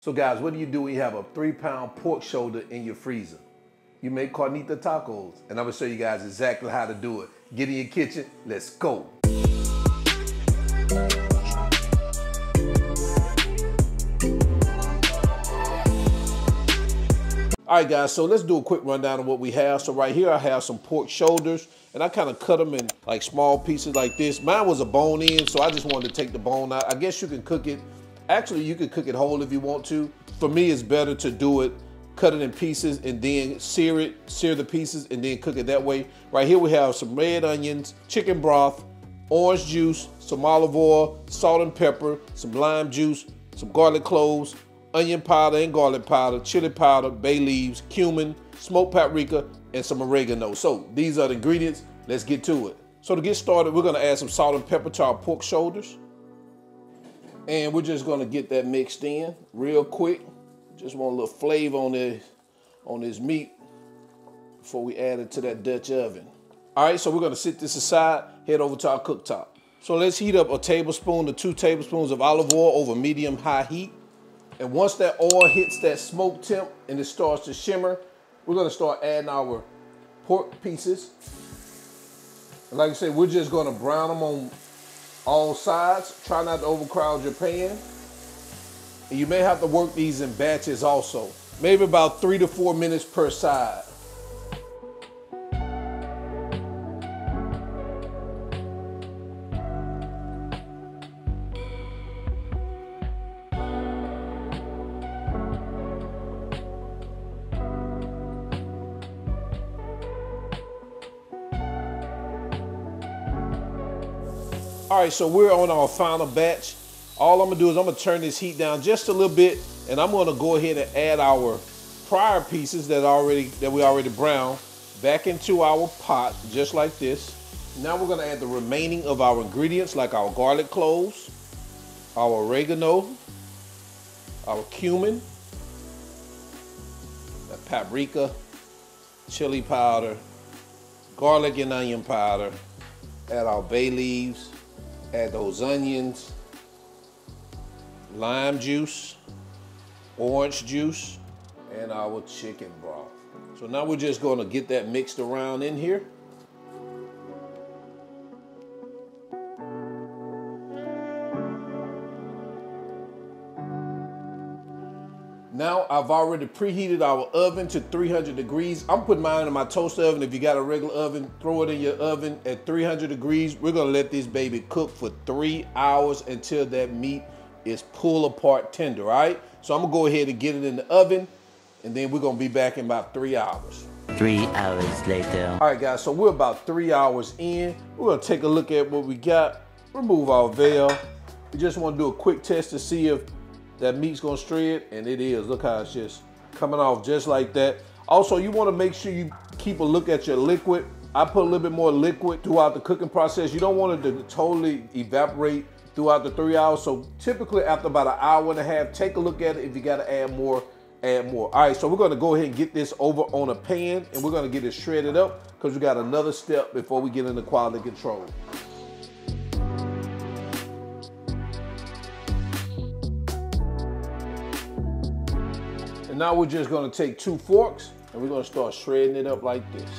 So guys, what do you do when you have a 3-pound pork shoulder in your freezer? You make carnita tacos, and I'm gonna show you guys exactly how to do it. Get in your kitchen, let's go. All right guys, so let's do a quick rundown of what we have. So right here I have some pork shoulders, and I kind of cut them in like small pieces like this. Mine was a bone in, so I just wanted to take the bone out. I guess you can cook it. Actually, you can cook it whole if you want to. For me, it's better to do it, cut it in pieces and then sear the pieces and then cook it that way. Right here we have some red onions, chicken broth, orange juice, some olive oil, salt and pepper, some lime juice, some garlic cloves, onion powder and garlic powder, chili powder, bay leaves, cumin, smoked paprika, and some oregano. So these are the ingredients. Let's get to it. So to get started, we're gonna add some salt and pepper to our pork shoulders. And we're just gonna get that mixed in real quick. Just want a little flavor on this meat before we add it to that Dutch oven. All right, so we're gonna sit this aside, head over to our cooktop. So let's heat up a tablespoon to 2 tablespoons of olive oil over medium-high heat. And once that oil hits that smoke temp and it starts to shimmer, we're gonna start adding our pork pieces. And like I said, we're just gonna brown them on all sides. Try not to overcrowd your pan. And you may have to work these in batches also. Maybe about 3 to 4 minutes per side. All right, so we're on our final batch. All I'm gonna do is I'm gonna turn this heat down just a little bit, and I'm gonna go ahead and add our prior pieces that we already browned back into our pot, just like this. Now we're gonna add the remaining of our ingredients, like our garlic cloves, our oregano, our cumin, the paprika, chili powder, garlic and onion powder, add our bay leaves, add those onions, lime juice, orange juice, and our chicken broth. So now we're just gonna get that mixed around in here. Now I've already preheated our oven to 300 degrees. I'm putting mine in my toaster oven. If you got a regular oven, throw it in your oven at 300 degrees. We're gonna let this baby cook for 3 hours until that meat is pull apart tender, all right? So I'm gonna go ahead and get it in the oven, and then we're gonna be back in about 3 hours. 3 hours later. All right guys, so we're about 3 hours in. We're gonna take a look at what we got, remove our veil. We just wanna do a quick test to see if that meat's gonna shred, and it is. Look how it's just coming off just like that. Also, you wanna make sure you keep a look at your liquid. I put a little bit more liquid throughout the cooking process. You don't want it to totally evaporate throughout the 3 hours. So typically after about 1.5 hours, take a look at it. If you gotta add more, add more. All right, so we're gonna go ahead and get this over on a pan, and we're gonna get it shredded up because we got another step before we get into quality control. And now we're just gonna take 2 forks and we're gonna start shredding it up like this.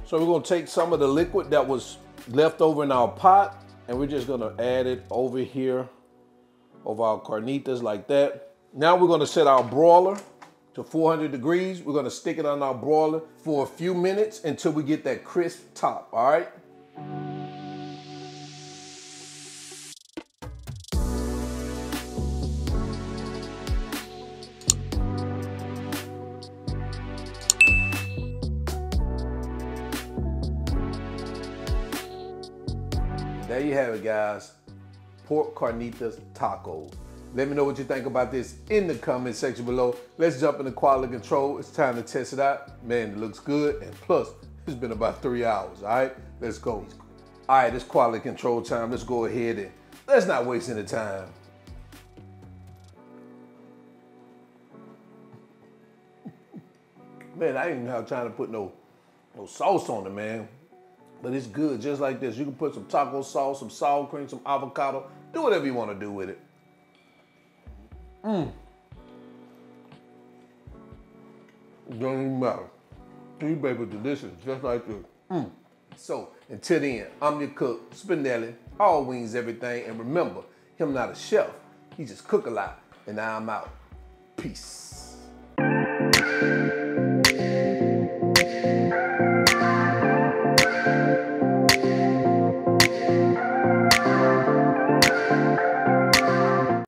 So we're gonna take some of the liquid that was left over in our pot, and we're just gonna add it over here over our carnitas like that. Now we're gonna set our broiler to 400 degrees. We're gonna stick it on our broiler for a few minutes until we get that crisp top, all right? There you have it, guys. Pork carnitas tacos. Let me know what you think about this in the comment section below. Let's jump into quality control. It's time to test it out. Man, it looks good. And plus, it's been about 3 hours, all right? Let's go. All right, it's quality control time. Let's go ahead and let's not waste any time. Man, I didn't even have time to put no sauce on it, man. But it's good, just like this. You can put some taco sauce, some sour cream, some avocado. Do whatever you want to do with it. It don't even matter. These babies delicious, just like this. So, until then, I'm your cook, Spinell, all wings, everything. And remember, him not a chef. He just cook a lot. And now I'm out. Peace.